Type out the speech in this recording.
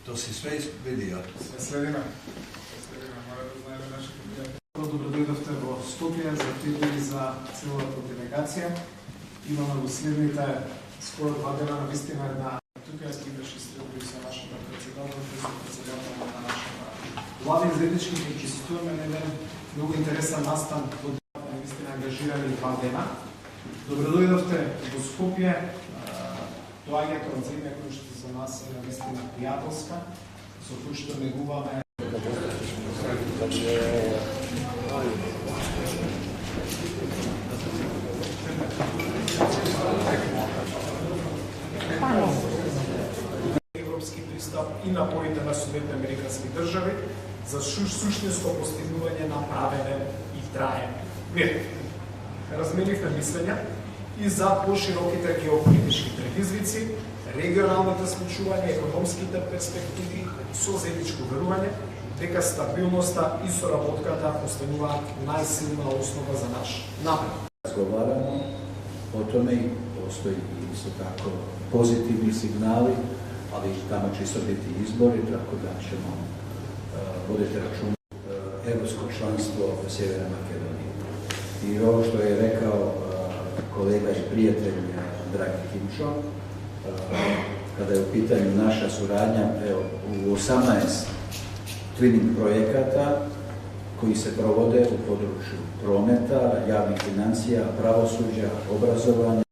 To si sve vidio? Sve sledime. Мора да знаеме нашите пријатели. Добро дојдовте во Скопје за тебе и за целата делегација. Имаме во следните скоро 2 дена на вистина една тука јас имаше стрелби со нашата председател на нашата влада и заеднички ќе чеституваме на еден многу интересен настан од вистина ангажирани 2 дена. Добро дојдовте во Скопје. Доаѓате од земја која што за нас е навистина пријателска, со кој што негуваме. Европски пристап и напорите на Соединените американски држави за суштинско постигнување на праведен и траен мир. Разменивме мислења и за пошироките геополитички предизвици, регионалните случувања, економските перспективи со заедничко верување дека стабилноста и соработката остануваат најсилна основа за наш напред. Разговарamo o tome i postoji isto tako pozitivni signali, ali tamo će isto biti izbori, tako da ćemo voditi račun evropsko članstvo Sjeverne Makedonije. I ovo što je rekao kolega i prijatelj Dragi Timčo, kada je u pitanju naša suradnja, evo, u 18 twinning projekata koji se provode u području prometa, javnih financija, pravosuđa, obrazovanja,